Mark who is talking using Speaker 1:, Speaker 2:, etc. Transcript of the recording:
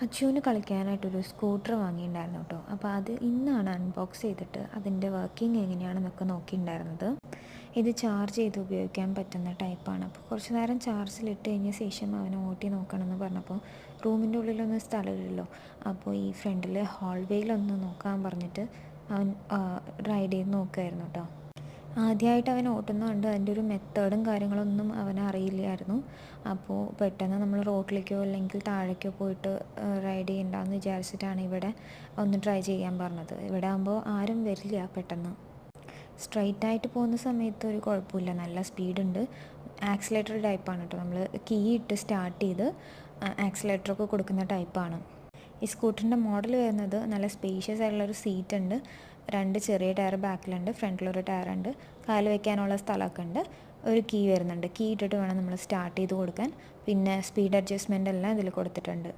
Speaker 1: അച്ചുവിന് കളിക്കാനായിട്ടൊരു scooter വാങ്ങിയിട്ടുണ്ടായിരുന്നു കേട്ടോ. അപ്പോൾ അത് ഇന്നാണ് അൺബോക്സ് ചെയ്തിട്ട് അതിൻ്റെ വർക്കിംഗ് എങ്ങനെയാണെന്നൊക്കെ നോക്കിയിട്ടുണ്ടായിരുന്നത്. ഇത് ചാർജ് ചെയ്ത് ഉപയോഗിക്കാൻ പറ്റുന്ന ടൈപ്പാണ്. അപ്പോൾ കുറച്ച് നേരം ചാർജിലിട്ട് കഴിഞ്ഞ ശേഷം അവനെ ഓട്ടി നോക്കണമെന്ന് പറഞ്ഞപ്പോൾ റൂമിൻ്റെ ഉള്ളിലൊന്നും സ്ഥലമില്ലല്ലോ. അപ്പോൾ ഈ ഫ്രണ്ടിൽ ഹാൾവേയിലൊന്ന് നോക്കാൻ പറഞ്ഞിട്ട് അവൻ റൈഡ് ചെയ്ത് നോക്കുമായിരുന്നു കേട്ടോ. ആദ്യമായിട്ട് അവൻ ഓട്ടുന്നതുകൊണ്ട് അതിൻ്റെ ഒരു മെത്തേഡും കാര്യങ്ങളൊന്നും അവന് അറിയില്ലായിരുന്നു. അപ്പോൾ പെട്ടെന്ന് നമ്മൾ റോട്ടിലേക്കോ അല്ലെങ്കിൽ താഴേക്കോ പോയിട്ട് റൈഡ് ചെയ്യണ്ടെന്ന് വിചാരിച്ചിട്ടാണ് ഇവിടെ ഒന്ന് ട്രൈ ചെയ്യാൻ പറഞ്ഞത്. ഇവിടെ ആകുമ്പോൾ ആരും വരില്ല പെട്ടെന്ന്. സ്ട്രെയിറ്റ് ആയിട്ട് പോകുന്ന സമയത്ത് ഒരു കുഴപ്പമില്ല, നല്ല സ്പീഡുണ്ട്. ആക്സിലേറ്റർ ടൈപ്പാണ് കേട്ടോ, നമ്മൾ കീ ഇട്ട് സ്റ്റാർട്ട് ചെയ്ത് ആക്സിലേറ്ററൊക്കെ കൊടുക്കുന്ന ടൈപ്പാണ്. ഈ സ്കൂട്ടറിൻ്റെ മോഡൽ വരുന്നത് നല്ല സ്പേഷ്യസ് ആയിട്ടുള്ളൊരു സീറ്റ് ഉണ്ട്, 2 ചെറിയ ടയർ ബാക്കിലുണ്ട്, ഫ്രണ്ടിലൊരു ടയറുണ്ട്, കാല് വയ്ക്കാനുള്ള സ്ഥലമൊക്കെ ഉണ്ട്, ഒരു കീ വരുന്നുണ്ട്. കീ ഇട്ടിട്ട് വേണം നമ്മൾ സ്റ്റാർട്ട് ചെയ്ത് കൊടുക്കാൻ. പിന്നെ സ്പീഡ് അഡ്ജസ്റ്റ്മെൻ്റ് എല്ലാം ഇതിൽ കൊടുത്തിട്ടുണ്ട്.